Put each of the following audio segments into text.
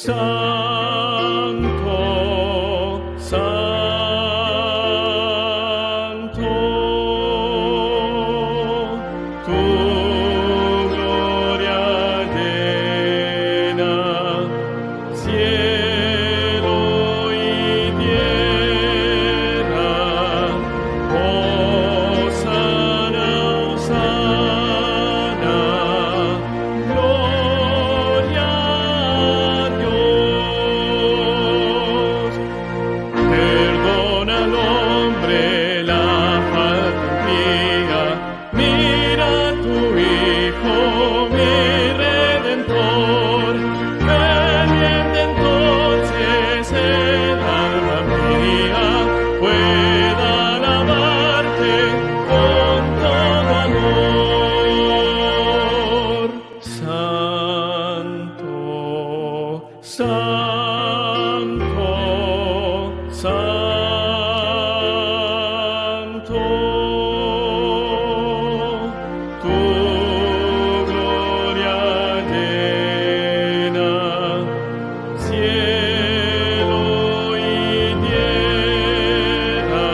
Santo, Santo, tu gloria llena cielo y tierra. Hosana, Hosana, gloria a Dios. Perdona al hombre la falta mía. Mira a tu Hijo, mi Redentor. Valiente entonces el alma mía pueda alabarte con todo amor. Santo, Santo, Santo, tu gloria llena cielo y tierra.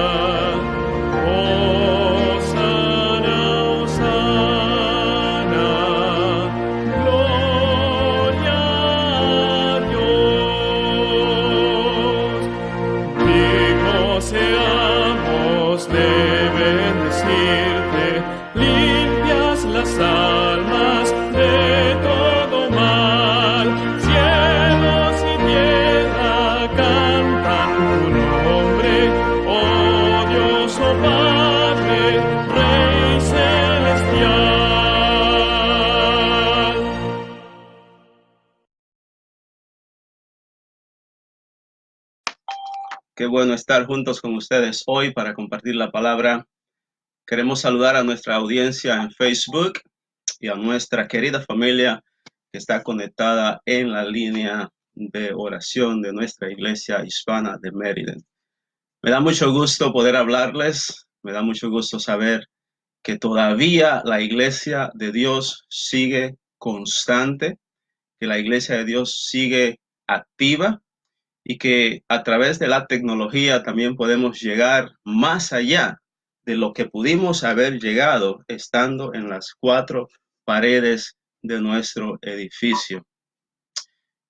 Hosana, Hosana, gloria a Dios. Dignos seamos de bendecirte, limpias las almas de todo mal. Cielos y tierra cantan tu nombre, oh Dios, oh Padre, Rey celestial. Qué bueno estar juntos con ustedes hoy para compartir la palabra. Queremos saludar a nuestra audiencia en Facebook y a nuestra querida familia que está conectada en la línea de oración de nuestra iglesia hispana de Maryland. Me da mucho gusto poder hablarles, me da mucho gusto saber que todavía la iglesia de Dios sigue constante, que la iglesia de Dios sigue activa y que a través de la tecnología también podemos llegar más allá de lo que pudimos haber llegado estando en las cuatro paredes de nuestro edificio.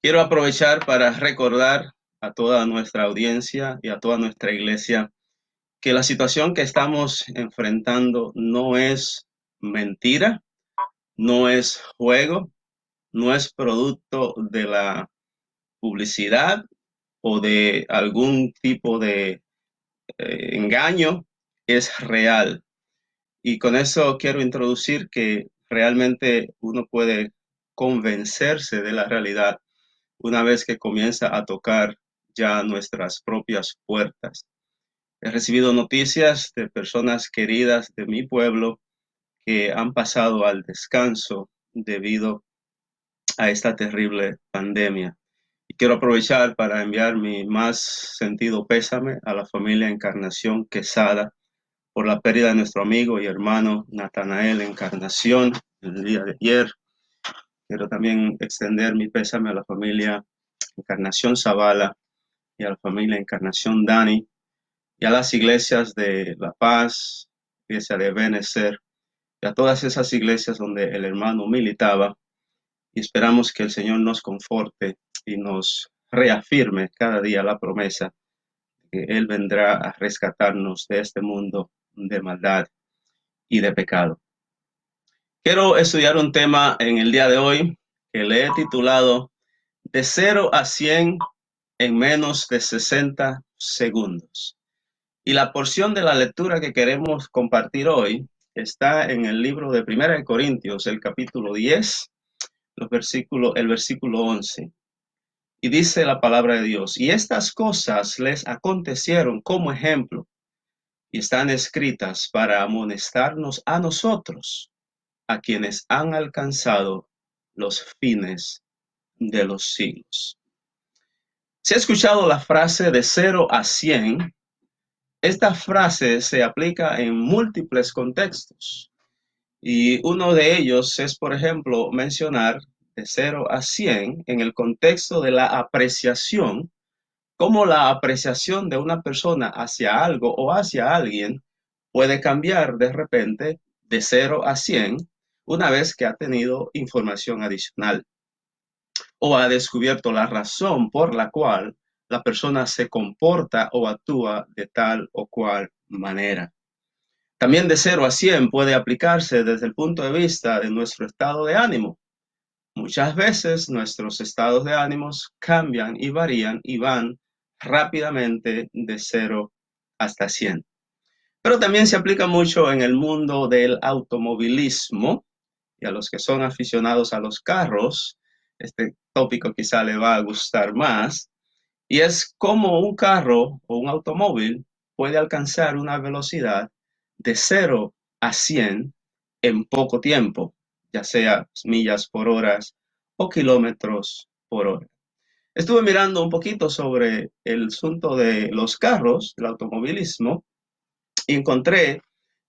Quiero aprovechar para recordar a toda nuestra audiencia y a toda nuestra iglesia que la situación que estamos enfrentando no es mentira, no es juego, no es producto de la publicidad o de algún tipo de engaño, es real. Y con eso quiero introducir que realmente uno puede convencerse de la realidad una vez que comienza a tocar ya nuestras propias puertas. He recibido noticias de personas queridas de mi pueblo que han pasado al descanso debido a esta terrible pandemia. Y quiero aprovechar para enviar mi más sentido pésame a la familia Encarnación Quesada por la pérdida de nuestro amigo y hermano Natanael Encarnación el día de ayer. Quiero también extender mi pésame a la familia Encarnación Zavala y a la familia Encarnación Dani y a las iglesias de La Paz, iglesia de Benecer y a todas esas iglesias donde el hermano militaba. Y esperamos que el Señor nos conforte y nos reafirme cada día la promesa de que Él vendrá a rescatarnos de este mundo de maldad y de pecado. Quiero estudiar un tema en el día de hoy que le he titulado De 0 a 100 en menos de 60 segundos. Y la porción de la lectura que queremos compartir hoy está en el libro de 1 Corintios, el capítulo 10, el versículo 11. Y dice la palabra de Dios, y estas cosas les acontecieron como ejemplo, y están escritas para amonestarnos a nosotros, a quienes han alcanzado los fines de los siglos. Si ha escuchado la frase de 0 a 100, esta frase se aplica en múltiples contextos. Y uno de ellos es, por ejemplo, mencionar de de 0 a 100 en el contexto de la apreciación, cómo la apreciación de una persona hacia algo o hacia alguien puede cambiar de repente de 0 a 100 una vez que ha tenido información adicional o ha descubierto la razón por la cual la persona se comporta o actúa de tal o cual manera. También de 0 a 100 puede aplicarse desde el punto de vista de nuestro estado de ánimo. Muchas veces nuestros estados de ánimos cambian y varían y van rápidamente de 0 hasta 100. Pero también se aplica mucho en el mundo del automovilismo, y a los que son aficionados a los carros, este tópico quizá le va a gustar más, y es cómo un carro o un automóvil puede alcanzar una velocidad de 0 a 100 en poco tiempo, ya sea millas por hora o kilómetros por hora. Estuve mirando un poquito sobre el asunto de los carros, el automovilismo, y encontré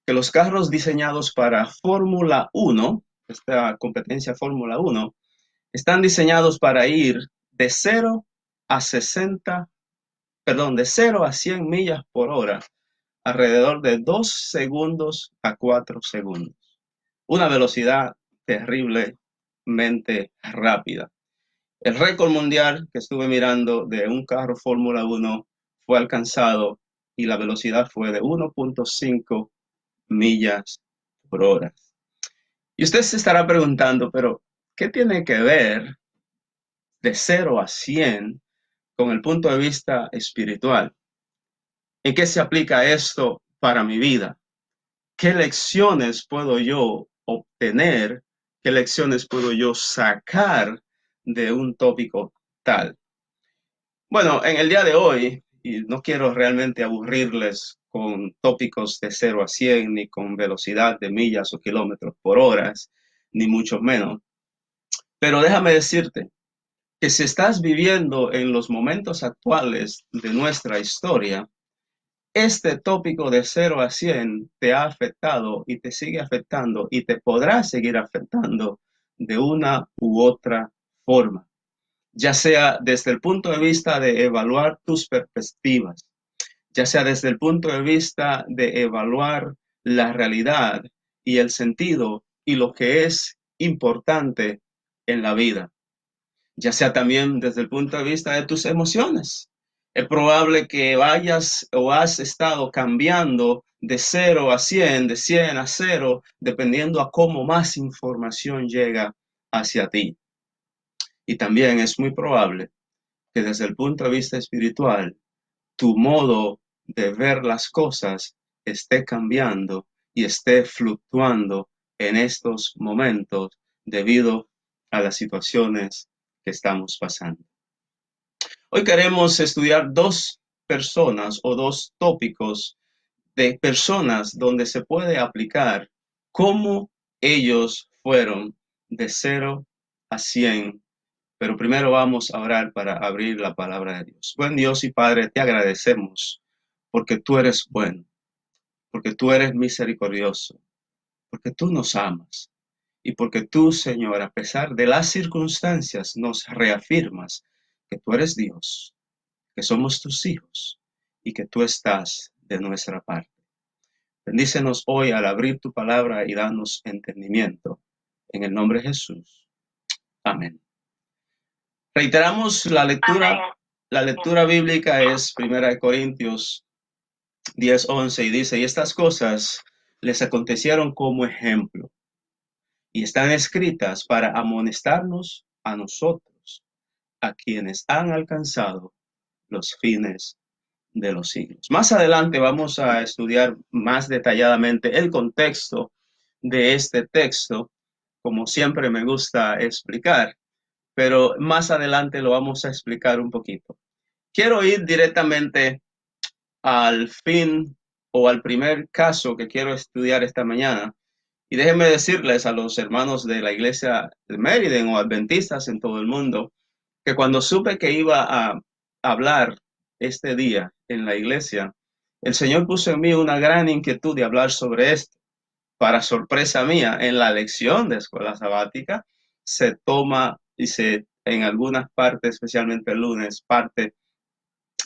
que los carros diseñados para Fórmula 1, esta competencia Fórmula 1, están diseñados para ir de 0 a 60, perdón, de 0 a 100 millas por hora, alrededor de 2 segundos a 4 segundos. Una velocidad terriblemente rápida. El récord mundial que estuve mirando de un carro Fórmula 1 fue alcanzado y la velocidad fue de 1.5 millas por hora. Y usted se estará preguntando, pero ¿qué tiene que ver de 0 a 100 con el punto de vista espiritual? ¿En qué se aplica esto para mi vida? ¿Qué lecciones puedo yo obtener? ¿Qué lecciones puedo yo sacar de un tópico tal? Bueno, en el día de hoy, y no quiero realmente aburrirles con tópicos de 0 a 100, ni con velocidad de millas o kilómetros por hora, ni mucho menos, pero déjame decirte que si estás viviendo en los momentos actuales de nuestra historia, este tópico de 0 a 100 te ha afectado y te sigue afectando y te podrá seguir afectando de una u otra forma, ya sea desde el punto de vista de evaluar tus perspectivas, ya sea desde el punto de vista de evaluar la realidad y el sentido y lo que es importante en la vida, ya sea también desde el punto de vista de tus emociones. Es probable que vayas o has estado cambiando de 0 a 100, de 100 a 0, dependiendo a cómo más información llega hacia ti. Y también es muy probable que desde el punto de vista espiritual, tu modo de ver las cosas esté cambiando y esté fluctuando en estos momentos debido a las situaciones que estamos pasando. Hoy queremos estudiar dos personas o dos tópicos de personas donde se puede aplicar cómo ellos fueron de 0 a 100. Pero primero vamos a orar para abrir la palabra de Dios. Buen Dios y Padre, te agradecemos porque tú eres bueno, porque tú eres misericordioso, porque tú nos amas y porque tú, Señor, a pesar de las circunstancias, nos reafirmas que tú eres Dios, que somos tus hijos y que tú estás de nuestra parte. Bendícenos hoy al abrir tu palabra y danos entendimiento. En el nombre de Jesús. Amén. Reiteramos la lectura. La lectura bíblica es 1 Corintios 10:11 y dice, y estas cosas les acontecieron como ejemplo y están escritas para amonestarnos a nosotros, a quienes han alcanzado los fines de los siglos. Más adelante vamos a estudiar más detalladamente el contexto de este texto, como siempre me gusta explicar, pero más adelante lo vamos a explicar un poquito. Quiero ir directamente al fin o al primer caso que quiero estudiar esta mañana. Y déjenme decirles a los hermanos de la iglesia de Meriden o adventistas en todo el mundo, que cuando supe que iba a hablar este día en la iglesia, el Señor puso en mí una gran inquietud de hablar sobre esto. Para sorpresa mía, en la lección de escuela sabática se toma en algunas partes, especialmente el lunes, parte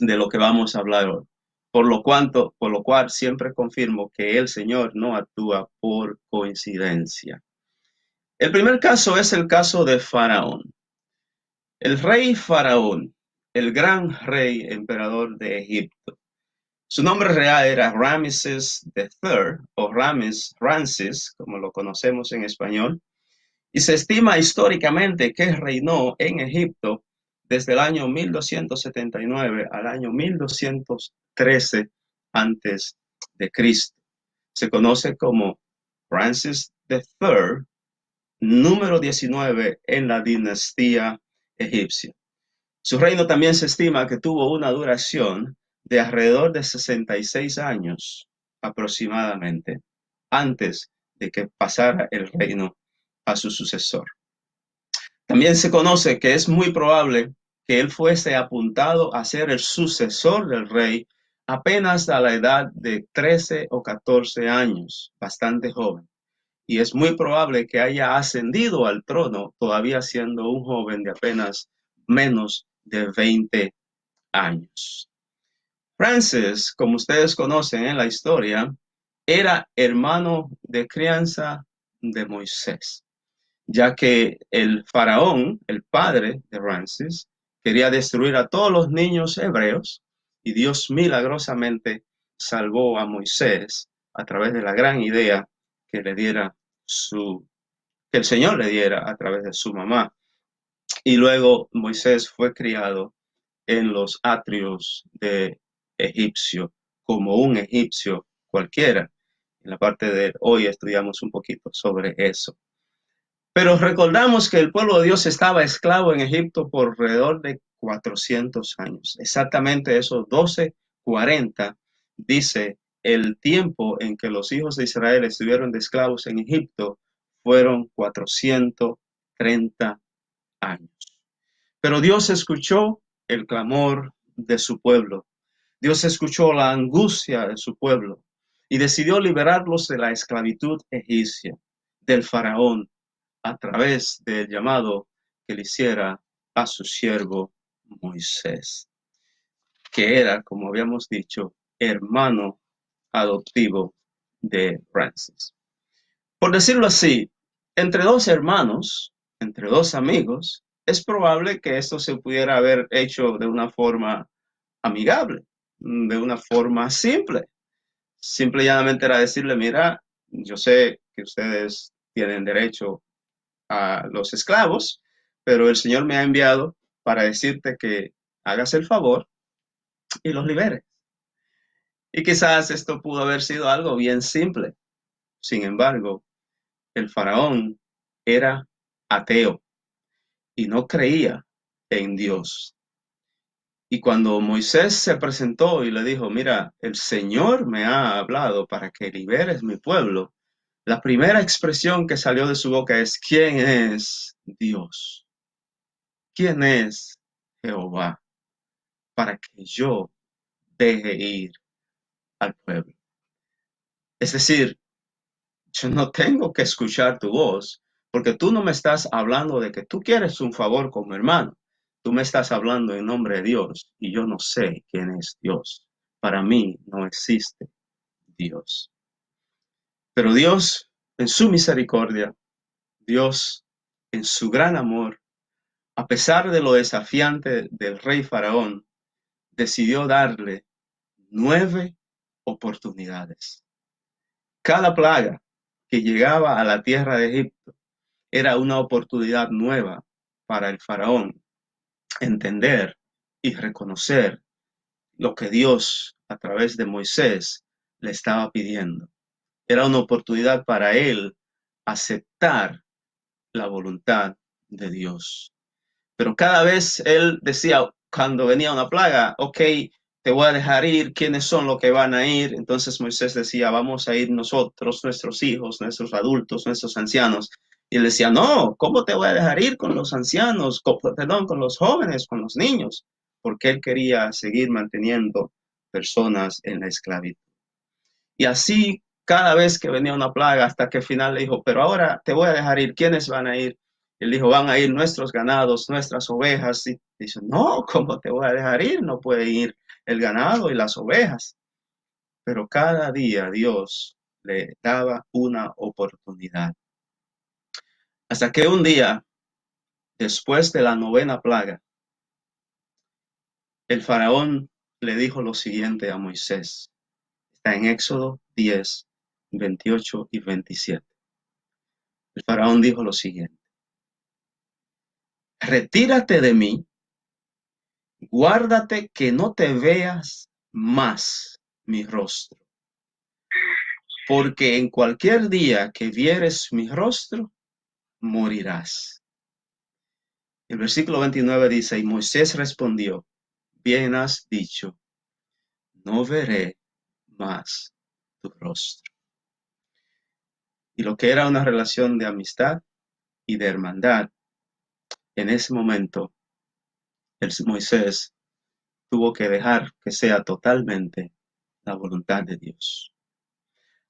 de lo que vamos a hablar hoy. Por lo cual siempre confirmo que el Señor no actúa por coincidencia. El primer caso es el caso de Faraón. El rey Faraón, el gran rey emperador de Egipto. Su nombre real era Ramses III o Ramses, como lo conocemos en español, y se estima históricamente que reinó en Egipto desde el año 1279 al año 1213 antes de Cristo. Se conoce como Ramses III, número 19 en la dinastía egipcia. Su reino también se estima que tuvo una duración de alrededor de 66 años aproximadamente, antes de que pasara el reino a su sucesor. También se conoce que es muy probable que él fuese apuntado a ser el sucesor del rey apenas a la edad de 13 o 14 años, bastante joven. Y es muy probable que haya ascendido al trono todavía siendo un joven de apenas menos de 20 años. Ramses, como ustedes conocen en la historia, era hermano de crianza de Moisés, ya que el faraón, el padre de Ramses, quería destruir a todos los niños hebreos y Dios milagrosamente salvó a Moisés a través de la gran idea que le diera que el Señor le diera a través de su mamá. Y luego Moisés fue criado en los atrios de egipcio, como un egipcio cualquiera. En la parte de hoy estudiamos un poquito sobre eso. Pero recordamos que el pueblo de Dios estaba esclavo en Egipto por alrededor de 400 años. Exactamente esos 1240 dice el tiempo en que los hijos de Israel estuvieron de esclavos en Egipto fueron 430 años. Pero Dios escuchó el clamor de su pueblo. Dios escuchó la angustia de su pueblo y decidió liberarlos de la esclavitud egipcia, del faraón, a través del llamado que le hiciera a su siervo Moisés, que era, como habíamos dicho, hermano adoptivo de Ramses. Por decirlo así, entre dos hermanos, entre dos amigos, es probable que esto se pudiera haber hecho de una forma amigable, de una forma simple. Simple y llanamente era decirle, mira, yo sé que ustedes tienen derecho a los esclavos, pero el Señor me ha enviado para decirte que hagas el favor y los liberes. Y quizás esto pudo haber sido algo bien simple. Sin embargo, el faraón era ateo y no creía en Dios. Y cuando Moisés se presentó y le dijo, mira, el Señor me ha hablado para que liberes mi pueblo, la primera expresión que salió de su boca es, ¿quién es Dios? ¿Quién es Jehová para que yo deje ir al pueblo? Es decir, yo no tengo que escuchar tu voz, porque tú no me estás hablando de que tú quieres un favor como hermano. Tú me estás hablando en nombre de Dios y yo no sé quién es Dios. Para mí no existe Dios. Pero Dios, en su misericordia, Dios, en su gran amor, a pesar de lo desafiante del rey Faraón, decidió darle 9 oportunidades. Cada plaga que llegaba a la tierra de Egipto era una oportunidad nueva para el faraón entender y reconocer lo que Dios a través de Moisés le estaba pidiendo. Era una oportunidad para él aceptar la voluntad de Dios. Pero cada vez él decía, cuando venía una plaga, ok, te voy a dejar ir, ¿quiénes son los que van a ir? Entonces Moisés decía, vamos a ir nosotros, nuestros hijos, nuestros adultos, nuestros ancianos. Y él decía, no, ¿cómo te voy a dejar ir con los ancianos? Con los jóvenes, con los niños. Porque él quería seguir manteniendo personas en la esclavitud. Y así, cada vez que venía una plaga, hasta que al final le dijo, pero ahora te voy a dejar ir, ¿quiénes van a ir? Él dijo, van a ir nuestros ganados, nuestras ovejas. Y dice, no, ¿cómo te voy a dejar ir? No puede ir el ganado y las ovejas. Pero cada día Dios le daba una oportunidad. Hasta que un día, después de la 9ª plaga, el faraón le dijo lo siguiente a Moisés. Está en Éxodo 10, 28 y 27. El faraón dijo lo siguiente. Retírate de mí, guárdate que no te veas más mi rostro, porque en cualquier día que vieres mi rostro, morirás. El versículo 29 dice, y Moisés respondió, bien has dicho, no veré más tu rostro. Y lo que era una relación de amistad y de hermandad, en ese momento, Moisés tuvo que dejar que sea totalmente la voluntad de Dios.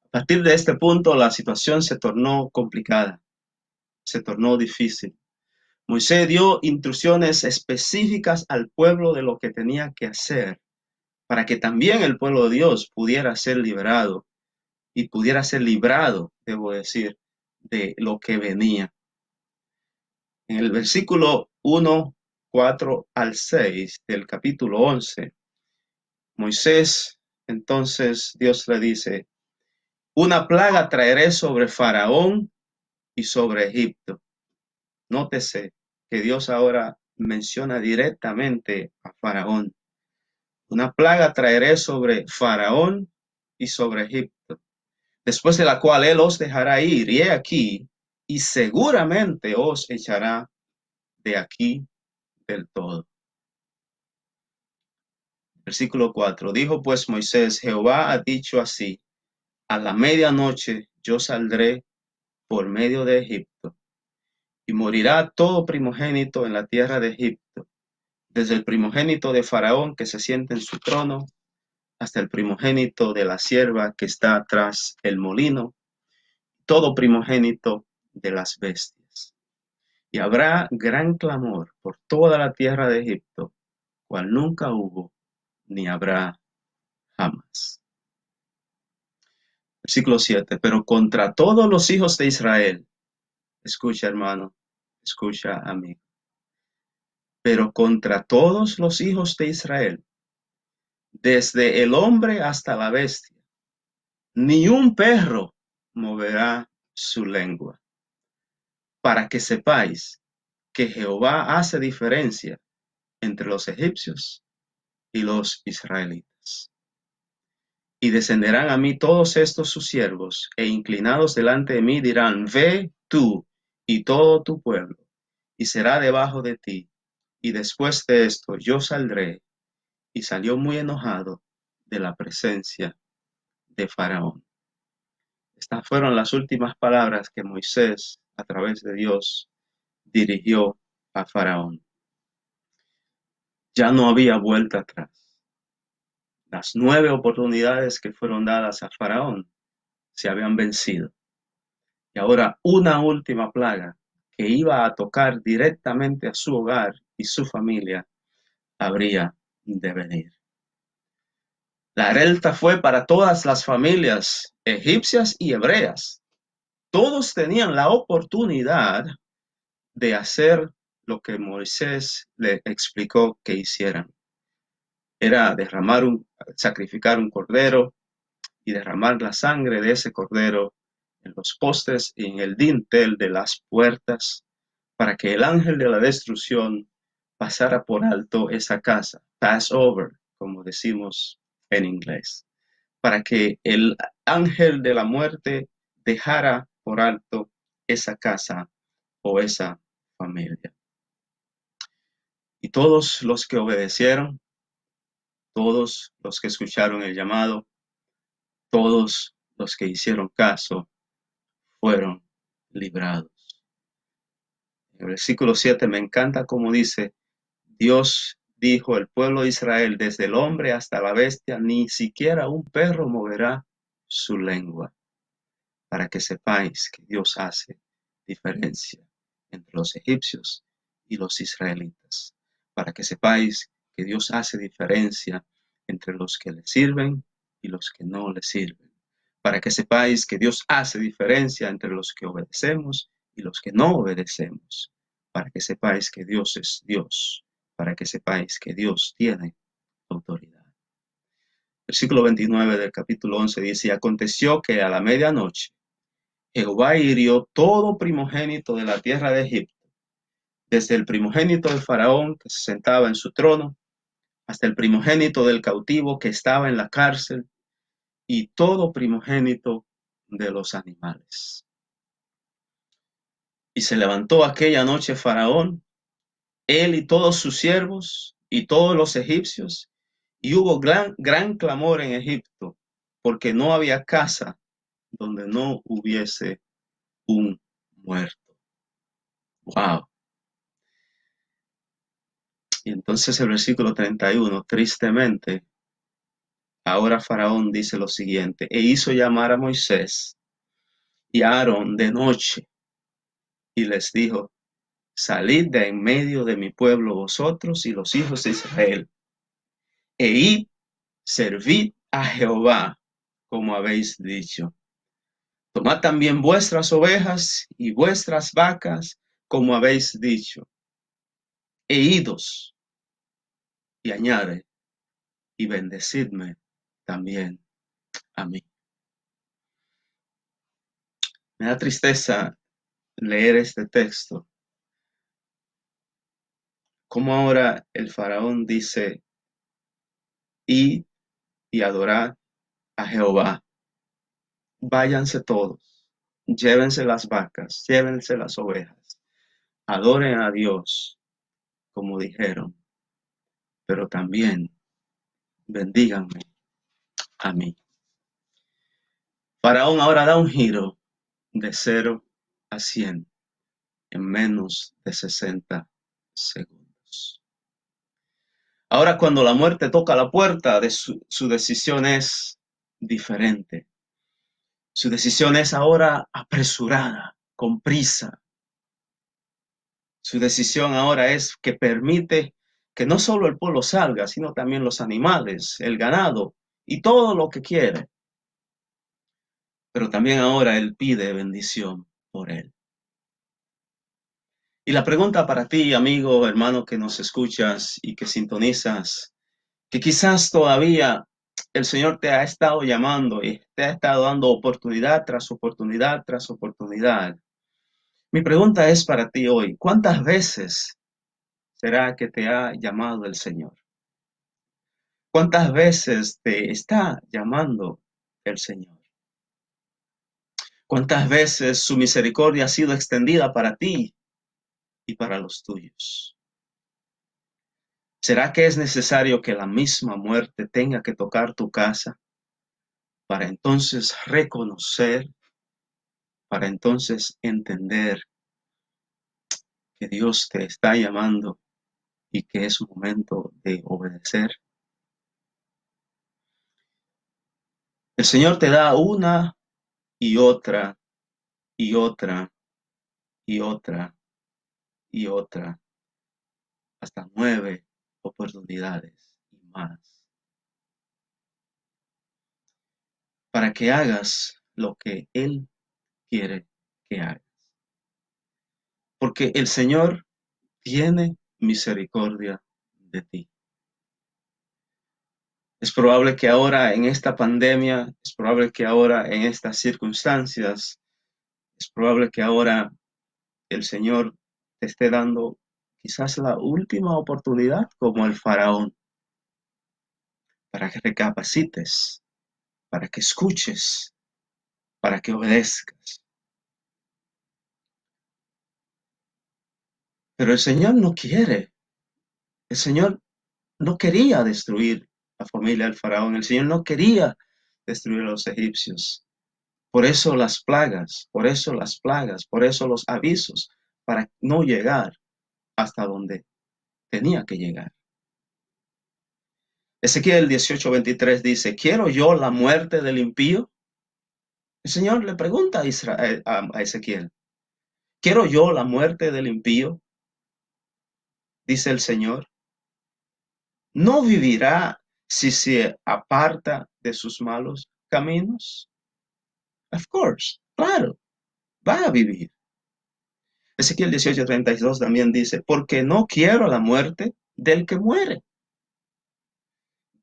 A partir de este punto, la situación se tornó complicada, se tornó difícil. Moisés dio instrucciones específicas al pueblo de lo que tenía que hacer para que también el pueblo de Dios pudiera ser liberado y pudiera ser librado, debo decir, de lo que venía. En el versículo 1, 4 al 6 del capítulo 11, Moisés, entonces Dios le dice, una plaga traeré sobre Faraón y sobre Egipto. Nótese que Dios ahora menciona directamente a Faraón. Una plaga traeré sobre Faraón y sobre Egipto, después de la cual él os dejará ir, y he aquí, y seguramente os echará de aquí del todo. Versículo 4. Dijo pues Moisés, Jehová ha dicho así, a la medianoche yo saldré por medio de Egipto, y morirá todo primogénito en la tierra de Egipto, desde el primogénito de Faraón que se siente en su trono, hasta el primogénito de la sierva que está tras el molino, todo primogénito de las bestias. Y habrá gran clamor por toda la tierra de Egipto, cual nunca hubo, ni habrá jamás. Versículo 7. Pero contra todos los hijos de Israel, escucha hermano, escucha amigo, pero contra todos los hijos de Israel, desde el hombre hasta la bestia, ni un perro moverá su lengua, para que sepáis que Jehová hace diferencia entre los egipcios y los israelitas. Y descenderán a mí todos estos sus siervos, e inclinados delante de mí dirán, ve tú y todo tu pueblo, y será debajo de ti. Y después de esto yo saldré. Y salió muy enojado de la presencia de Faraón. Estas fueron las últimas palabras que Moisés, a través de Dios, dirigió a Faraón. Ya no había vuelta atrás. Las 9 oportunidades que fueron dadas a Faraón se habían vencido. Y ahora una última plaga que iba a tocar directamente a su hogar y su familia habría de venir. La alerta fue para todas las familias egipcias y hebreas. Todos tenían la oportunidad de hacer lo que Moisés le explicó que hicieran. Era sacrificar un cordero y derramar la sangre de ese cordero en los postes y en el dintel de las puertas para que el ángel de la destrucción pasara por alto esa casa, pass over, como decimos en inglés, para que el ángel de la muerte dejara por alto esa casa o esa familia. Y todos los que obedecieron, todos los que escucharon el llamado, todos los que hicieron caso, fueron librados. En el versículo 7 me encanta como dice, Dios dijo, el pueblo de Israel, desde el hombre hasta la bestia, ni siquiera un perro moverá su lengua, para que sepáis que Dios hace diferencia entre los egipcios y los israelitas, para que sepáis que Dios hace diferencia entre los que le sirven y los que no le sirven, para que sepáis que Dios hace diferencia entre los que obedecemos y los que no obedecemos, para que sepáis que Dios es Dios, para que sepáis que Dios tiene autoridad. Versículo 29 del capítulo 11 dice: y aconteció que a la medianoche Jehová hirió todo primogénito de la tierra de Egipto, desde el primogénito del faraón que se sentaba en su trono, hasta el primogénito del cautivo que estaba en la cárcel, y todo primogénito de los animales. Y se levantó aquella noche Faraón, él y todos sus siervos, y todos los egipcios, y hubo gran clamor en Egipto, porque no había casa donde no hubiese un muerto. Wow. Y entonces el versículo 31, tristemente, ahora Faraón dice lo siguiente: e hizo llamar a Moisés y a Aarón de noche, y les dijo: salid de en medio de mi pueblo vosotros y los hijos de Israel, e id, servid a Jehová, como habéis dicho. Tomad también vuestras ovejas y vuestras vacas, como habéis dicho, e idos, y añade, y bendecidme también a mí. Me da tristeza leer este texto, como ahora el faraón dice: id y adorad a Jehová. Váyanse todos, llévense las vacas, llévense las ovejas, adoren a Dios, como dijeron, pero también bendíganme a mí. Faraón ahora da un giro de 0 a 100 en menos de 60 segundos. Ahora, cuando la muerte toca la puerta, su decisión es diferente. Su decisión es ahora apresurada, con prisa. Su decisión ahora es que permite que no solo el pueblo salga, sino también los animales, el ganado y todo lo que quiere. Pero también ahora él pide bendición por él. Y la pregunta para ti, amigo, hermano, que nos escuchas y que sintonizas, que quizás todavía el Señor te ha estado llamando y te ha estado dando oportunidad tras oportunidad tras oportunidad. Mi pregunta es para ti hoy: ¿cuántas veces será que te ha llamado el Señor? ¿Cuántas veces te está llamando el Señor? ¿Cuántas veces su misericordia ha sido extendida para ti y para los tuyos? ¿Será que es necesario que la misma muerte tenga que tocar tu casa para entonces reconocer, para entonces entender que Dios te está llamando y que es momento de obedecer? El Señor te da una y otra y otra y otra y otra, hasta 9 oportunidades y más, para que hagas lo que Él quiere que hagas. Porque el Señor tiene misericordia de ti. Es probable que ahora en esta pandemia, es probable que ahora en estas circunstancias, es probable que ahora el Señor te esté dando quizás la última oportunidad, como el faraón, para que recapacites, para que escuches, para que obedezcas. Pero el Señor no quiere. El Señor no quería destruir la familia del faraón. El Señor no quería destruir a los egipcios. Por eso las plagas, por eso las plagas, por eso los avisos, para no llegar hasta donde tenía que llegar. Ezequiel 18:23 dice: ¿quiero yo la muerte del impío? El Señor le pregunta a Ezequiel: ¿Quiero yo la muerte del impío? Dice el Señor. ¿No vivirá si se aparta de sus malos caminos? Of course, claro, va a vivir. Ezequiel 18:32 también dice, porque no quiero la muerte del que muere,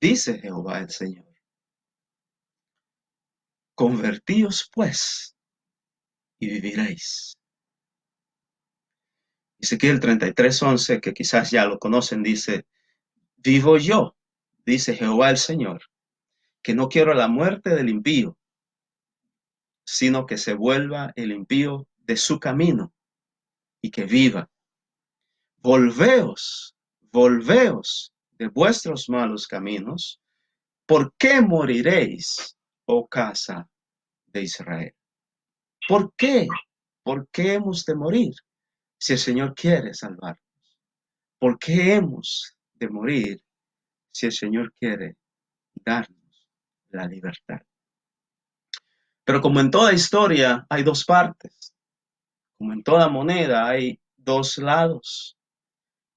dice Jehová el Señor. Convertíos pues y viviréis. Ezequiel 33:11, que quizás ya lo conocen, dice, vivo yo, dice Jehová el Señor, que no quiero la muerte del impío, sino que se vuelva el impío de su camino y que viva. Volveos, volveos de vuestros malos caminos. ¿Por qué moriréis, oh casa de Israel? ¿Por qué? ¿Por qué hemos de morir si el Señor quiere salvarnos? ¿Por qué hemos de morir si el Señor quiere darnos la libertad? Pero como en toda historia hay dos partes, como en toda moneda hay dos lados.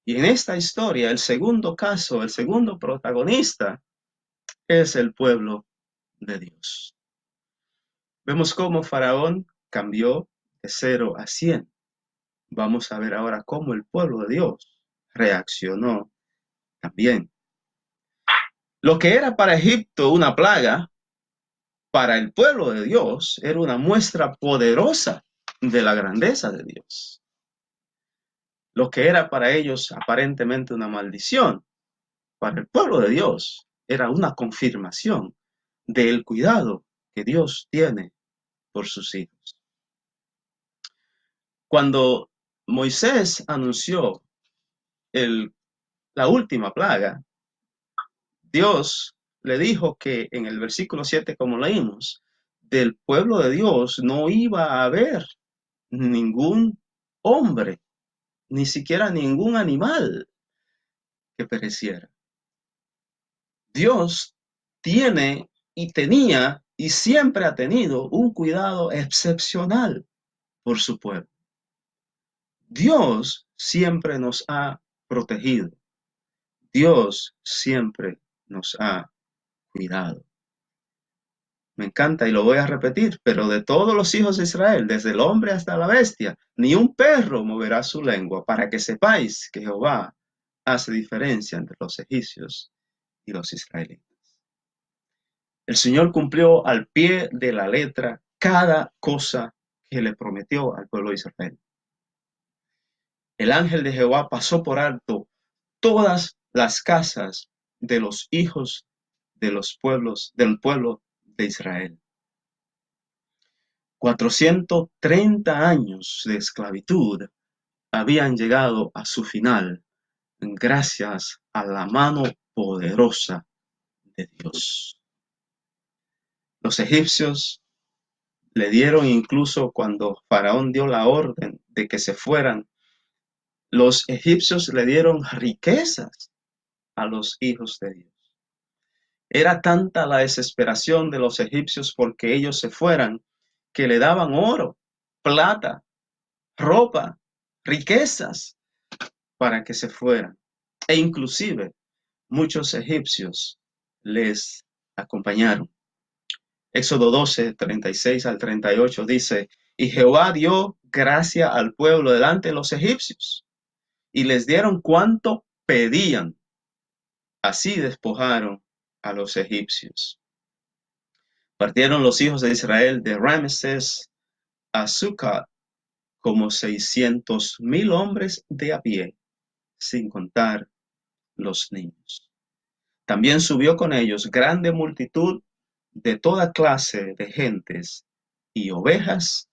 Y en esta historia, el segundo caso, el segundo protagonista es el pueblo de Dios. Vemos cómo Faraón cambió de 0 a 100. Vamos a ver ahora cómo el pueblo de Dios reaccionó también. Lo que era para Egipto una plaga, para el pueblo de Dios era una muestra poderosa de la grandeza de Dios. Lo que era para ellos aparentemente una maldición, para el pueblo de Dios era una confirmación del cuidado que Dios tiene por sus hijos. Cuando Moisés anunció la última plaga, Dios le dijo que en el versículo 7, como leímos, del pueblo de Dios no iba a haber ningún hombre, ni siquiera ningún animal que pereciera. Dios tiene y tenía y siempre ha tenido un cuidado excepcional por su pueblo. Dios siempre nos ha protegido. Dios siempre nos ha cuidado. Me encanta y lo voy a repetir, pero de todos los hijos de Israel, desde el hombre hasta la bestia, ni un perro moverá su lengua, para que sepáis que Jehová hace diferencia entre los egipcios y los israelitas. El Señor cumplió al pie de la letra cada cosa que le prometió al pueblo de Israel. El ángel de Jehová pasó por alto todas las casas de los hijos de los pueblos, del pueblo de Israel. 430 años de esclavitud habían llegado a su final gracias a la mano poderosa de Dios. Los egipcios le dieron, incluso cuando Faraón dio la orden de que se fueran, los egipcios le dieron riquezas a los hijos de Dios. Era tanta la desesperación de los egipcios porque ellos se fueran, que le daban oro, plata, ropa, riquezas para que se fueran. E inclusive muchos egipcios les acompañaron. Éxodo 12, 36 al 38 dice, y Jehová dio gracia al pueblo delante de los egipcios, y les dieron cuanto pedían. Así despojaron a los egipcios. Partieron los hijos de Israel de Ramesés a Sucot como 600,000 hombres de a pie, sin contar los niños. También subió con ellos grande multitud de toda clase de gentes y ovejas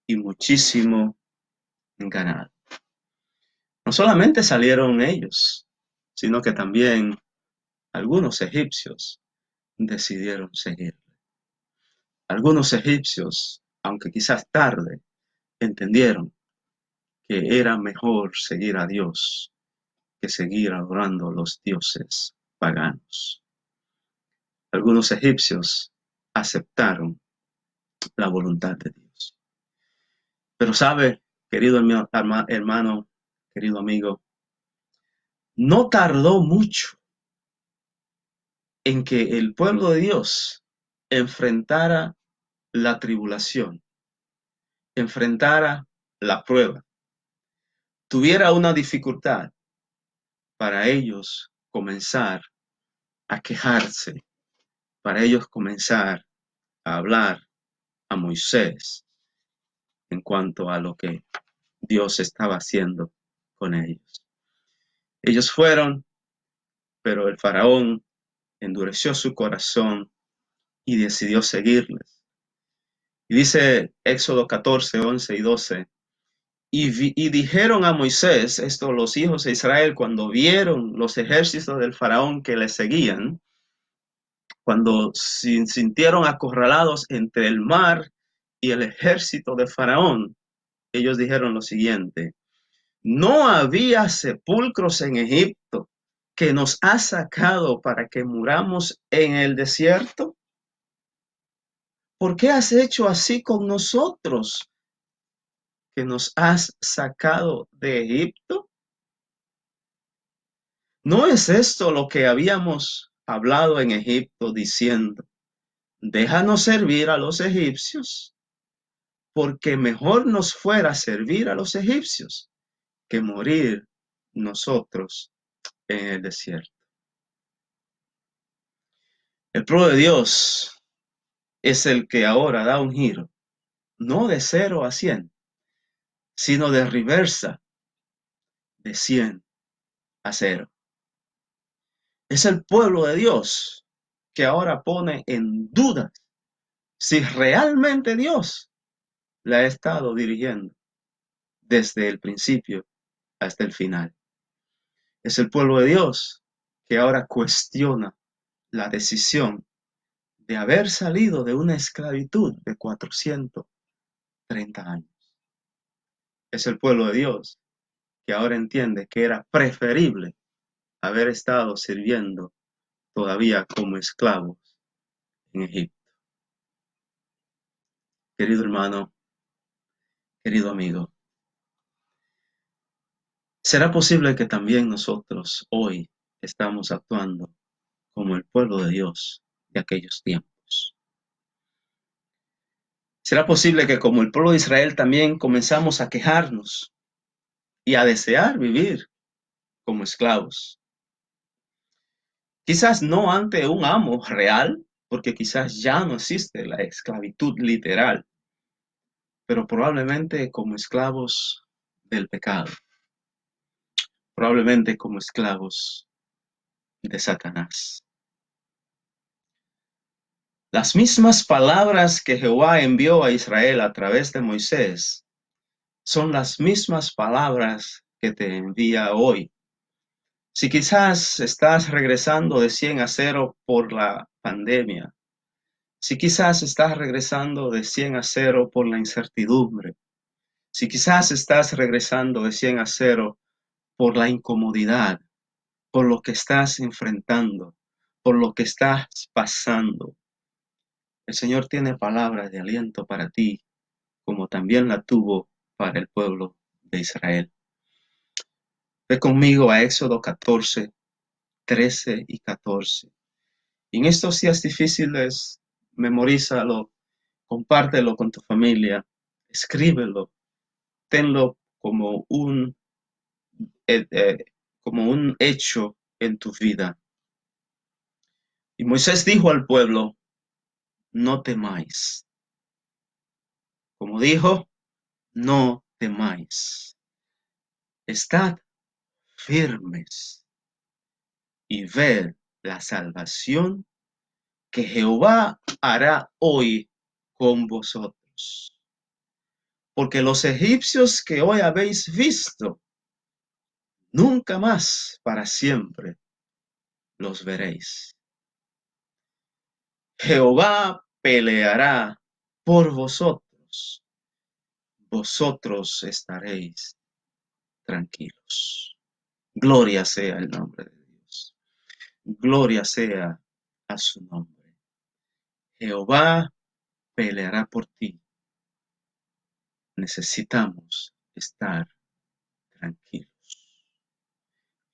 y muchísimo ganado. No solamente salieron ellos, sino que también algunos egipcios decidieron seguirle. Algunos egipcios, aunque quizás tarde, entendieron que era mejor seguir a Dios que seguir adorando a los dioses paganos. Algunos egipcios aceptaron la voluntad de Dios. Pero sabe, querido hermano, querido amigo, no tardó mucho en que el pueblo de Dios enfrentara la tribulación, enfrentara la prueba, tuviera una dificultad para ellos comenzar a quejarse, para ellos comenzar a hablar a Moisés en cuanto a lo que Dios estaba haciendo con ellos. Ellos fueron, pero el faraón endureció su corazón y decidió seguirles. Y dice Éxodo 14, 11 y 12, y dijeron a Moisés, esto los hijos de Israel, cuando vieron los ejércitos del faraón que le seguían, cuando sintieron acorralados entre el mar y el ejército de faraón, ellos dijeron lo siguiente: ¿no había sepulcros en Egipto que nos has sacado para que muramos en el desierto? ¿Por qué has hecho así con nosotros, que nos has sacado de Egipto? ¿No es esto lo que habíamos hablado en Egipto, diciendo: déjanos servir a los egipcios, porque mejor nos fuera servir a los egipcios que morir nosotros en el desierto? El pueblo de Dios es el que ahora da un giro, no de 0 a 100, sino de reversa, de 100 a 0. Es el pueblo de Dios que ahora pone en duda si realmente Dios la ha estado dirigiendo desde el principio hasta el final. Es el pueblo de Dios que ahora cuestiona la decisión de haber salido de una esclavitud de 430 años. Es el pueblo de Dios que ahora entiende que era preferible haber estado sirviendo todavía como esclavos en Egipto. Querido hermano, querido amigo, ¿será posible que también nosotros hoy estamos actuando como el pueblo de Dios de aquellos tiempos? ¿Será posible que como el pueblo de Israel también comenzamos a quejarnos y a desear vivir como esclavos? Quizás no ante un amo real, porque quizás ya no existe la esclavitud literal, pero probablemente como esclavos del pecado, probablemente como esclavos de Satanás. Las mismas palabras que Jehová envió a Israel a través de Moisés son las mismas palabras que te envía hoy. Si quizás estás regresando de 100 a 0 por la pandemia, si quizás estás regresando de 100 a 0 por la incertidumbre, si quizás estás regresando de 100 a 0 por la incomodidad, por lo que estás enfrentando, por lo que estás pasando, el Señor tiene palabras de aliento para ti, como también la tuvo para el pueblo de Israel. Ve conmigo a Éxodo 14, 13 y 14. Y en estos días difíciles, memorízalo, compártelo con tu familia, escríbelo, tenlo como un hecho en tu vida. Y Moisés dijo al pueblo: no temáis. Como dijo, no temáis. Estad firmes y ved la salvación que Jehová hará hoy con vosotros. Porque los egipcios que hoy habéis visto, nunca más para siempre los veréis. Jehová peleará por vosotros, vosotros estaréis tranquilos. Gloria sea el nombre de Dios. Gloria sea a su nombre. Jehová peleará por ti. Necesitamos estar tranquilos.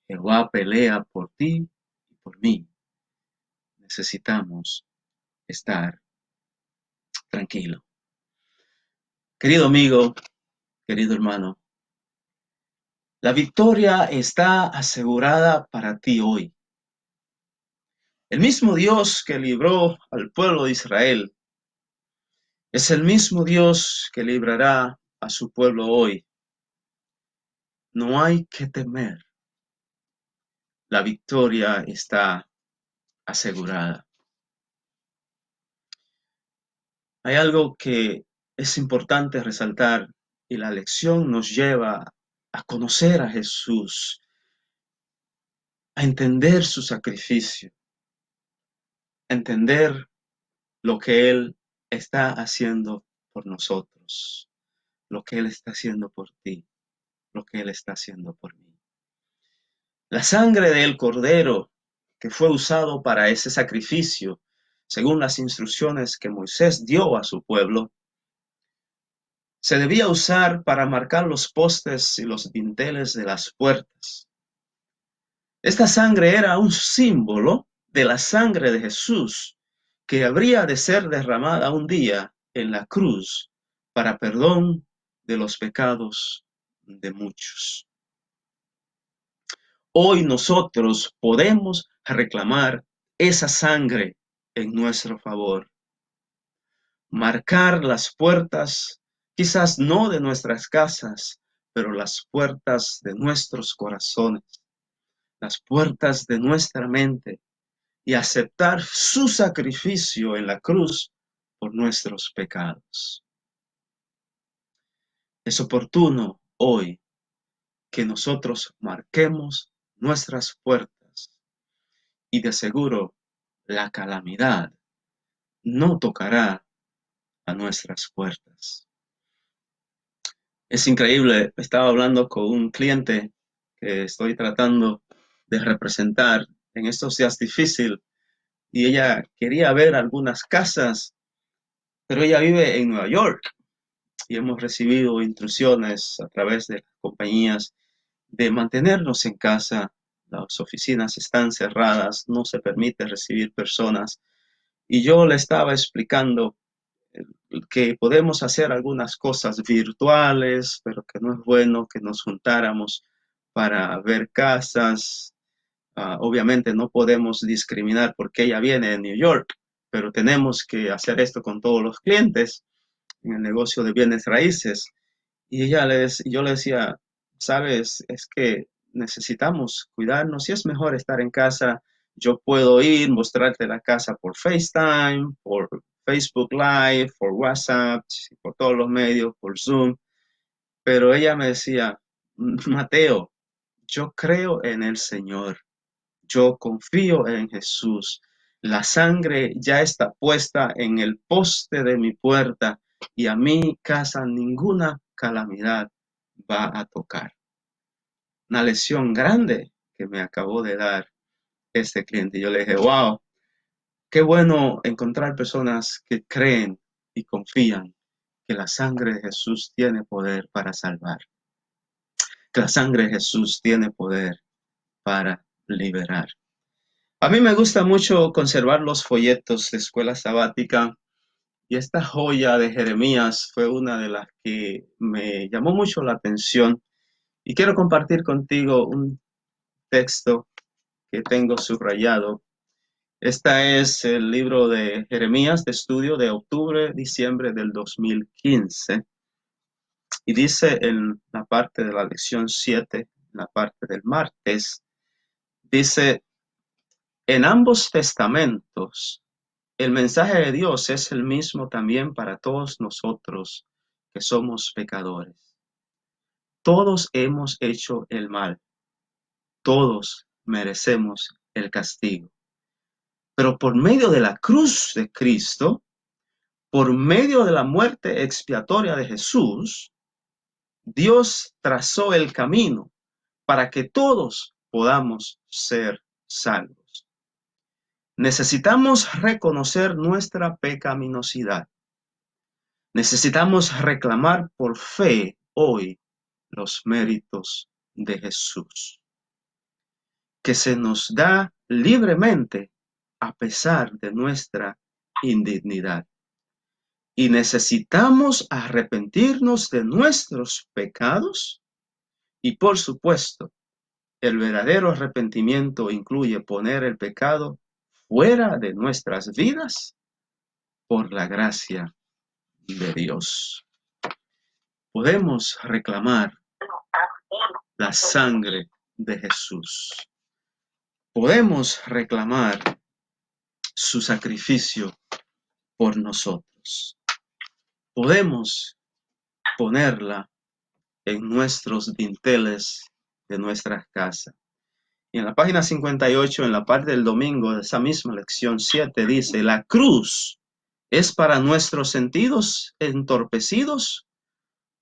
Jehová pelea por ti y por mí. Necesitamos estar tranquilos. Querido amigo, querido hermano, la victoria está asegurada para ti hoy. El mismo Dios que libró al pueblo de Israel es el mismo Dios que librará a su pueblo hoy. No hay que temer. La victoria está asegurada. Hay algo que es importante resaltar y la lección nos lleva a conocer a Jesús, a entender su sacrificio, a entender lo que Él está haciendo por nosotros, lo que Él está haciendo por ti, lo que Él está haciendo por mí. La sangre del cordero que fue usado para ese sacrificio, según las instrucciones que Moisés dio a su pueblo, se debía usar para marcar los postes y los dinteles de las puertas. Esta sangre era un símbolo de la sangre de Jesús, que habría de ser derramada un día en la cruz para perdón de los pecados de muchos. Hoy nosotros podemos reclamar esa sangre en nuestro favor. Marcar las puertas, quizás no de nuestras casas, pero las puertas de nuestros corazones, las puertas de nuestra mente, y aceptar su sacrificio en la cruz por nuestros pecados. Es oportuno hoy que nosotros marquemos nuestras puertas y de seguro la calamidad no tocará a nuestras puertas. Es increíble, estaba hablando con un cliente que estoy tratando de representar en estos días difíciles y ella quería ver algunas casas, pero ella vive en Nueva York y hemos recibido instrucciones a través de las compañías de mantenernos en casa. Las oficinas están cerradas, no se permite recibir personas. Y yo le estaba explicando que podemos hacer algunas cosas virtuales, pero que no es bueno que nos juntáramos para ver casas. Obviamente no podemos discriminar porque ella viene de New York, pero tenemos que hacer esto con todos los clientes en el negocio de bienes raíces. Y yo le decía, sabes, es que necesitamos cuidarnos y es mejor estar en casa. Yo puedo ir, mostrarte la casa por FaceTime, por Facebook Live, por WhatsApp, por todos los medios, por Zoom. Pero ella me decía, Mateo, yo creo en el Señor. Yo confío en Jesús. La sangre ya está puesta en el poste de mi puerta y a mi casa ninguna calamidad va a tocar. Una lección grande que me acabó de dar este cliente. Yo le dije, wow, qué bueno encontrar personas que creen y confían que la sangre de Jesús tiene poder para salvar. Que la sangre de Jesús tiene poder para liberar. A mí me gusta mucho conservar los folletos de escuela sabática y esta joya de Jeremías fue una de las que me llamó mucho la atención y quiero compartir contigo un texto que tengo subrayado. Este es el libro de Jeremías de estudio de octubre-diciembre del 2015 y dice en la parte de la lección 7, en la parte del martes, dice: en ambos testamentos, el mensaje de Dios es el mismo también para todos nosotros que somos pecadores. Todos hemos hecho el mal. Todos merecemos el castigo. Pero por medio de la cruz de Cristo, por medio de la muerte expiatoria de Jesús, Dios trazó el camino para que todos podamos ser salvos. Necesitamos reconocer nuestra pecaminosidad. Necesitamos reclamar por fe hoy los méritos de Jesús, que se nos da libremente a pesar de nuestra indignidad. Y necesitamos arrepentirnos de nuestros pecados y, por supuesto, el verdadero arrepentimiento incluye poner el pecado fuera de nuestras vidas por la gracia de Dios. Podemos reclamar la sangre de Jesús. Podemos reclamar su sacrificio por nosotros. Podemos ponerla en nuestros dinteles de nuestras casas. Y en la página 58, en la parte del domingo de esa misma lección 7, dice: la cruz es para nuestros sentidos entorpecidos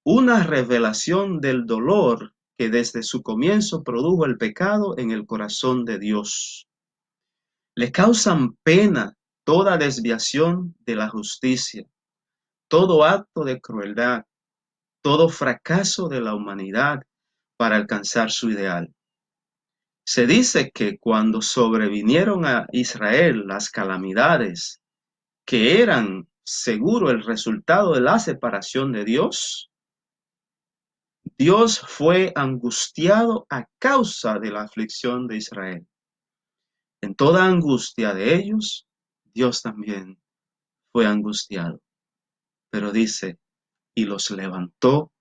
una revelación del dolor que desde su comienzo produjo el pecado en el corazón de Dios. Le causan pena toda desviación de la justicia, todo acto de crueldad, todo fracaso de la humanidad para alcanzar su ideal. Se dice que cuando sobrevinieron a Israel las calamidades, que eran seguro el resultado de la separación de Dios, Dios fue angustiado a causa de la aflicción de Israel. En toda angustia de ellos, Dios también fue angustiado. Pero dice, y los levantó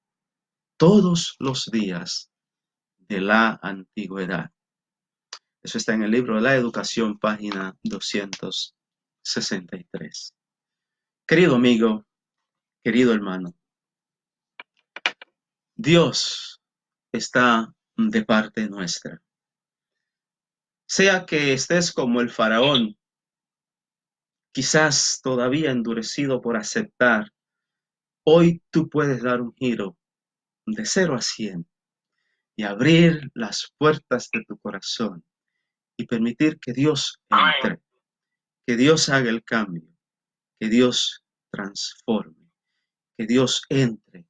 todos los días de la antigüedad. Eso está en el libro de la Educación, página 263. Querido amigo, querido hermano, Dios está de parte nuestra. Sea que estés como el faraón, quizás todavía endurecido por aceptar, hoy tú puedes dar un giro de 0 a 100 y abrir las puertas de tu corazón y permitir que Dios entre, que Dios haga el cambio, que Dios transforme, que Dios entre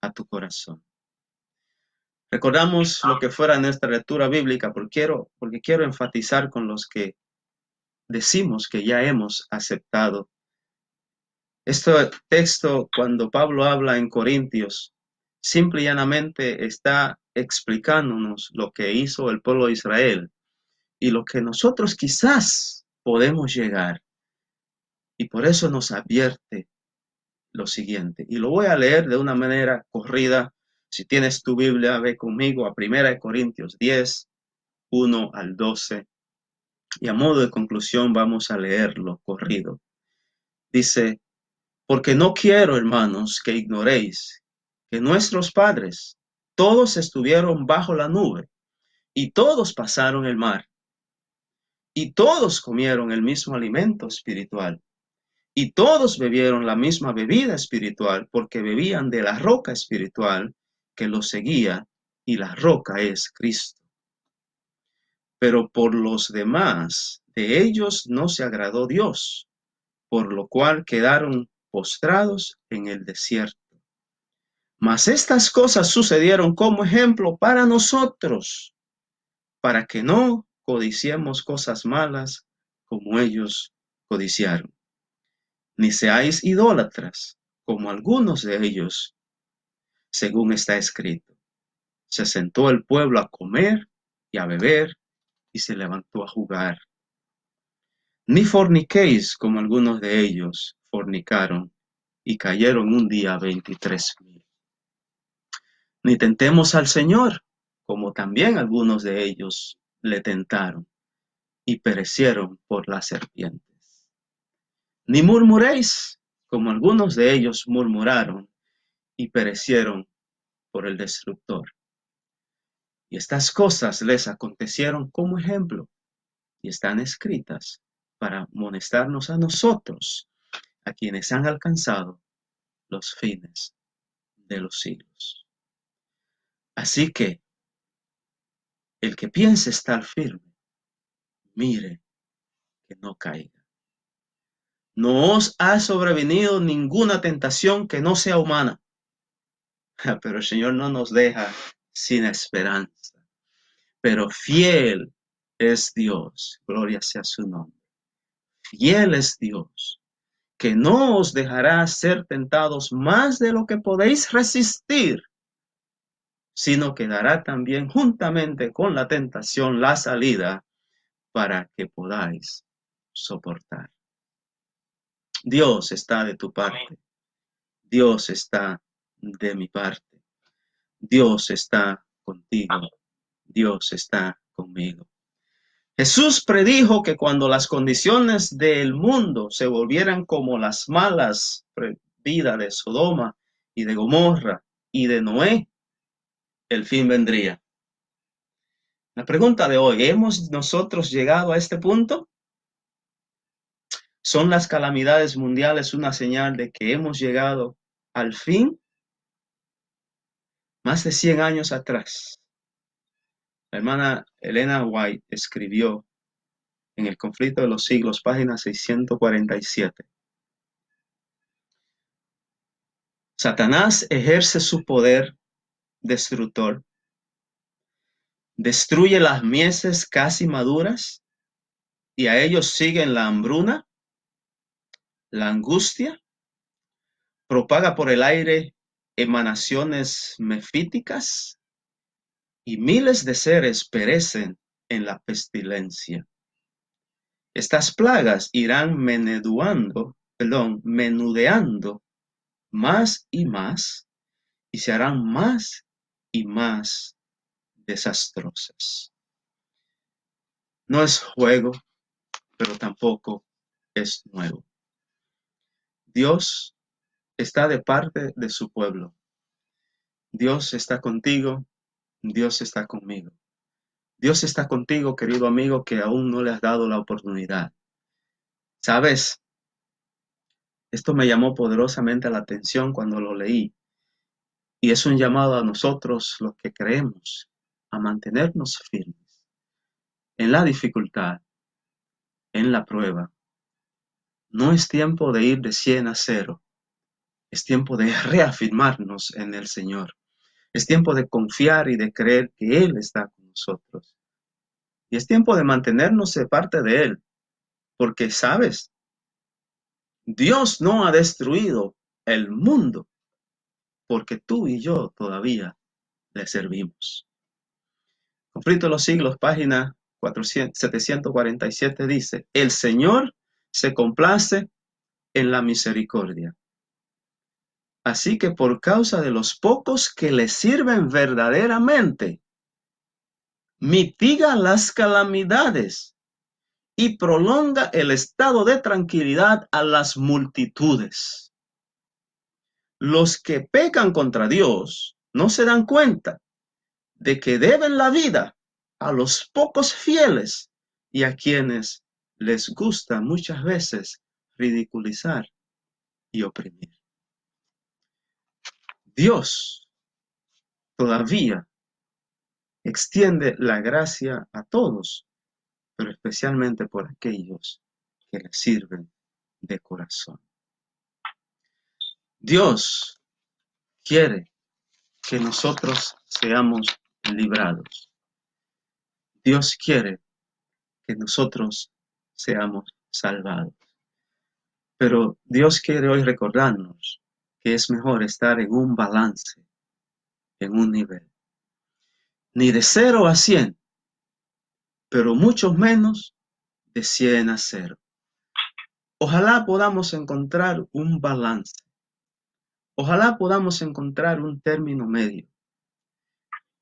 a tu corazón. Recordamos lo que fuera nuestra lectura bíblica porque quiero enfatizar con los que decimos que ya hemos aceptado. Este texto, cuando Pablo habla en Corintios, simple y llanamente está explicándonos lo que hizo el pueblo de Israel y lo que nosotros quizás podemos llegar. Y por eso nos advierte lo siguiente. Y lo voy a leer de una manera corrida. Si tienes tu Biblia, ve conmigo a 1 Corintios 10, 1 al 12. Y a modo de conclusión vamos a leerlo corrido. Dice: porque no quiero, hermanos, que ignoréis que nuestros padres todos estuvieron bajo la nube y todos pasaron el mar y todos comieron el mismo alimento espiritual y todos bebieron la misma bebida espiritual porque bebían de la roca espiritual que los seguía, y la roca es Cristo. Pero por los demás de ellos no se agradó Dios, por lo cual quedaron postrados en el desierto. Mas estas cosas sucedieron como ejemplo para nosotros, para que no codiciemos cosas malas como ellos codiciaron. Ni seáis idólatras, como algunos de ellos, según está escrito. Se sentó el pueblo a comer y a beber, y se levantó a jugar. Ni forniquéis, como algunos de ellos fornicaron, y cayeron un día 23,000. Ni tentemos al Señor, como también algunos de ellos le tentaron, y perecieron por las serpientes. Ni murmuréis, como algunos de ellos murmuraron, y perecieron por el destructor. Y estas cosas les acontecieron como ejemplo, y están escritas para amonestarnos a nosotros, a quienes han alcanzado los fines de los siglos. Así que, el que piense estar firme, mire que no caiga. No os ha sobrevenido ninguna tentación que no sea humana, pero el Señor no nos deja sin esperanza. Pero fiel es Dios, gloria sea su nombre. Fiel es Dios, que no os dejará ser tentados más de lo que podéis resistir, sino que dará también juntamente con la tentación la salida para que podáis soportar. Dios está de tu parte. Dios está de mi parte. Dios está contigo. Dios está conmigo. Jesús predijo que cuando las condiciones del mundo se volvieran como las malas vidas de Sodoma y de Gomorra y de Noé, el fin vendría. La pregunta de hoy, ¿hemos nosotros llegado a este punto? ¿Son las calamidades mundiales una señal de que hemos llegado al fin? Más de 100 años atrás, la hermana Elena White escribió en El conflicto de los siglos, página 647. Satanás ejerce su poder destructor, destruye las mieses casi maduras y a ellos siguen la hambruna, la angustia, propaga por el aire emanaciones mefíticas y miles de seres perecen en la pestilencia. Estas plagas irán menudeando más y se harán más y más desastrosas. No es juego, pero tampoco es nuevo. Dios está de parte de su pueblo. Dios está contigo, Dios está conmigo. Dios está contigo, querido amigo, que aún no le has dado la oportunidad. ¿Sabes? Esto me llamó poderosamente la atención cuando lo leí. Y es un llamado a nosotros, los que creemos, a mantenernos firmes en la dificultad, en la prueba. No es tiempo de ir de 100 a 0. Es tiempo de reafirmarnos en el Señor. Es tiempo de confiar y de creer que Él está con nosotros. Y es tiempo de mantenernos de parte de Él. Porque, ¿sabes? Dios no ha destruido el mundo porque tú y yo todavía le servimos. Conflicto de los siglos, página 747 dice, el Señor se complace en la misericordia. Así que por causa de los pocos que le sirven verdaderamente, mitiga las calamidades y prolonga el estado de tranquilidad a las multitudes. Los que pecan contra Dios no se dan cuenta de que deben la vida a los pocos fieles y a quienes les gusta muchas veces ridiculizar y oprimir. Dios todavía extiende la gracia a todos, pero especialmente por aquellos que le sirven de corazón. Dios quiere que nosotros seamos librados. Dios quiere que nosotros seamos salvados. Pero Dios quiere hoy recordarnos que es mejor estar en un balance, en un nivel. Ni de 0 a 100, pero mucho menos de 100 a 0. Ojalá podamos encontrar un balance. Ojalá podamos encontrar un término medio.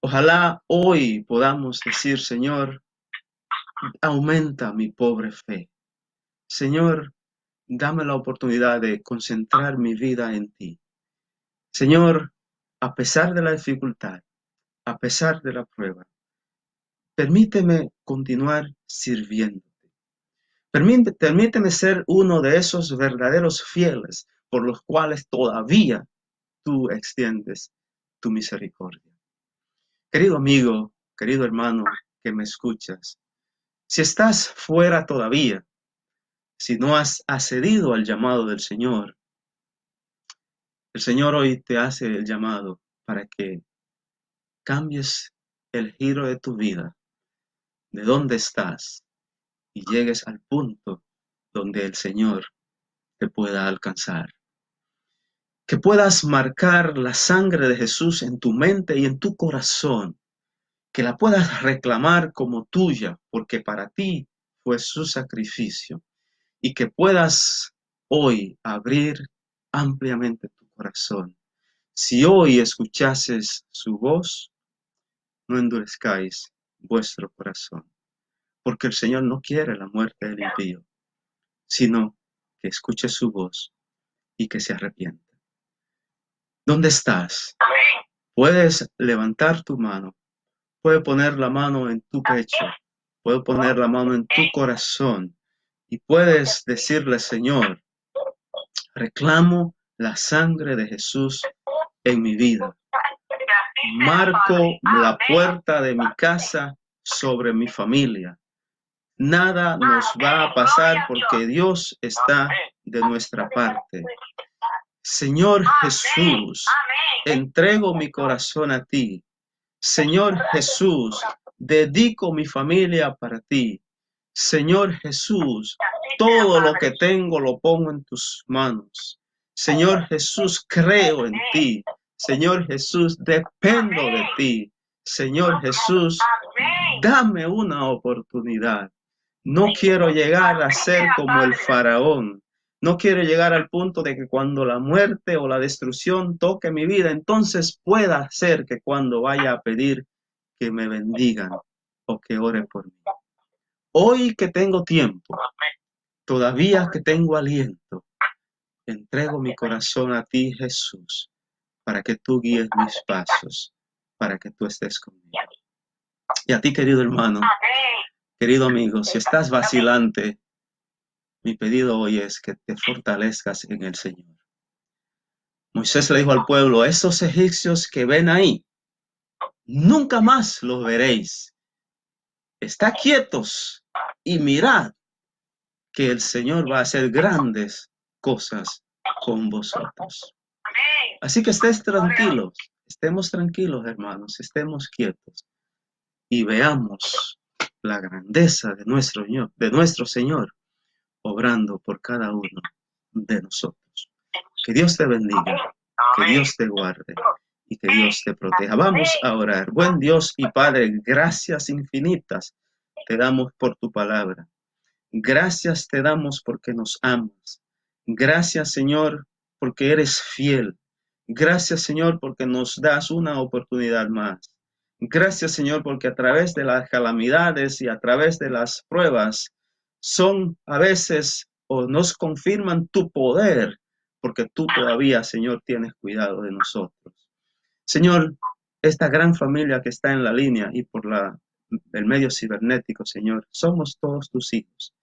Ojalá hoy podamos decir, Señor, aumenta mi pobre fe. Señor, dame la oportunidad de concentrar mi vida en ti. Señor, a pesar de la dificultad, a pesar de la prueba, permíteme continuar sirviéndote. Permíteme ser uno de esos verdaderos fieles por los cuales todavía tú extiendes tu misericordia. Querido amigo, querido hermano que me escuchas, si estás fuera todavía, si no has accedido al llamado del Señor, el Señor hoy te hace el llamado para que cambies el giro de tu vida, de dónde estás, y llegues al punto donde el Señor te pueda alcanzar. Que puedas marcar la sangre de Jesús en tu mente y en tu corazón, que la puedas reclamar como tuya, porque para ti fue su sacrificio, y que puedas hoy abrir ampliamente tu corazón. Si hoy escuchases su voz, no endurezcáis vuestro corazón, porque el Señor no quiere la muerte del impío, sino que escuche su voz y que se arrepienta. ¿Dónde estás? Puedes levantar tu mano, puedes poner la mano en tu pecho, puedes poner la mano en tu corazón y puedes decirle, Señor, reclamo la sangre de Jesús en mi vida. Marco la puerta de mi casa sobre mi familia. Nada nos va a pasar porque Dios está de nuestra parte. Señor Jesús, entrego mi corazón a ti. Señor Jesús, dedico mi familia para ti. Señor Jesús, todo lo que tengo lo pongo en tus manos. Señor Jesús, creo en ti. Señor Jesús, dependo de ti. Señor Jesús, dame una oportunidad. No quiero llegar a ser como el faraón. No quiero llegar al punto de que cuando la muerte o la destrucción toque mi vida, entonces pueda ser que cuando vaya a pedir que me bendigan o que oren por mí. Hoy que tengo tiempo, todavía que tengo aliento, entrego mi corazón a ti, Jesús, para que tú guíes mis pasos, para que tú estés conmigo. Y a ti, querido hermano, querido amigo, si estás vacilante, mi pedido hoy es que te fortalezcas en el Señor. Moisés le dijo al pueblo, esos egipcios que ven ahí, nunca más los veréis. Está quietos y mirad que el Señor va a hacer grandes cosas con vosotros. Así que estés tranquilos, estemos tranquilos, hermanos, estemos quietos y veamos la grandeza de nuestro Señor obrando por cada uno de nosotros. Que Dios te bendiga, que Dios te guarde y que Dios te proteja. Vamos a orar. Buen Dios y Padre, gracias infinitas te damos por tu palabra. Gracias te damos porque nos amas. Gracias, Señor, porque eres fiel. Gracias, Señor, porque nos das una oportunidad más. Gracias, Señor, porque a través de las calamidades y a través de las pruebas son a veces o nos confirman tu poder, porque tú todavía, Señor, tienes cuidado de nosotros. Señor, esta gran familia que está en la línea y por el medio cibernético, Señor, somos todos tus hijos.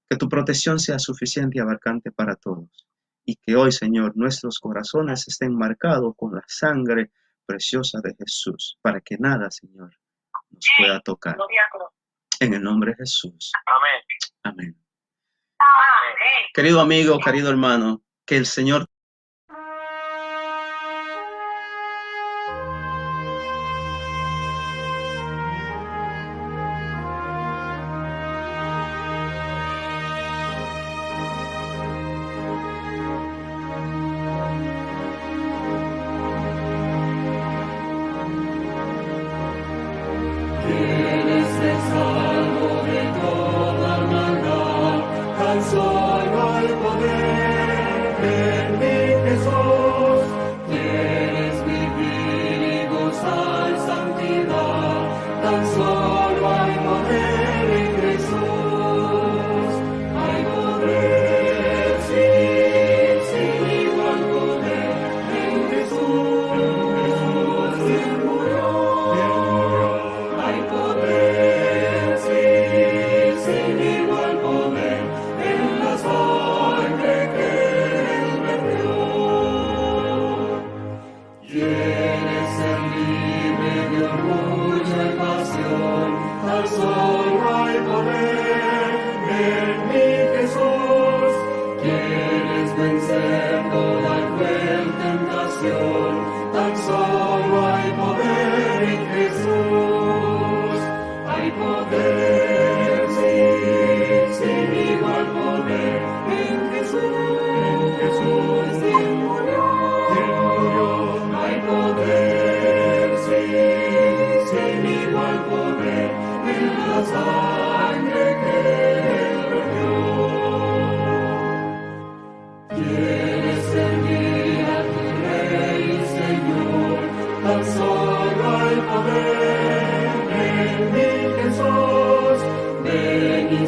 Que tu protección sea suficiente y abarcante para todos. Y que hoy, Señor, nuestros corazones estén marcados con la sangre preciosa de Jesús, para que nada, Señor, nos pueda tocar. En el nombre de Jesús. Amén. Querido amigo, querido hermano, que el Señor Solo el poder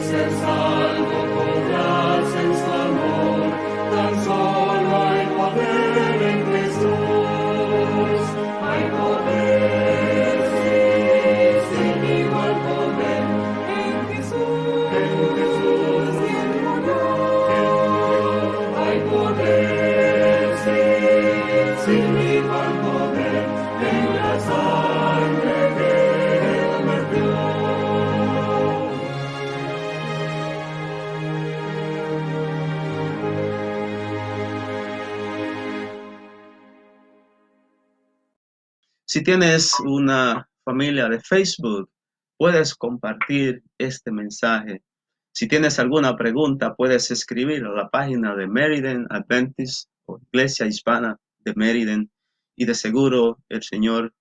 ser salvo podrás en su amor, tan solo hay poder en Jesús, hay poder, sí, sin igual poder en Jesús, quien murió, hay poder, sí, sin igual poder en la sangre que Él vertió. Si tienes una familia de Facebook, puedes compartir este mensaje. Si tienes alguna pregunta, puedes escribir a la página de Meriden Adventist o Iglesia Hispana de Meriden, y de seguro el Señor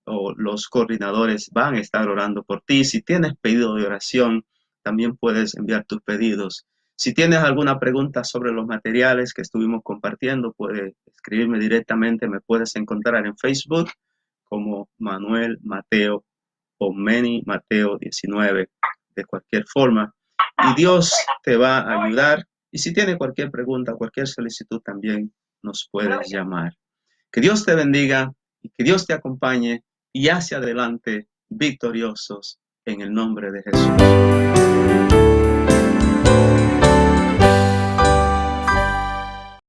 o los coordinadores van a estar orando por ti. Si tienes pedido de oración, también puedes enviar tus pedidos. Si tienes alguna pregunta sobre los materiales que estuvimos compartiendo, puedes escribirme directamente. Me puedes encontrar en Facebook como Manuel Mateo o Manny Mateo 19, de cualquier forma. Y Dios te va a ayudar. Y si tiene cualquier pregunta, cualquier solicitud, también nos puedes llamar. Que Dios te bendiga y que Dios te acompañe y hacia adelante victoriosos en el nombre de Jesús.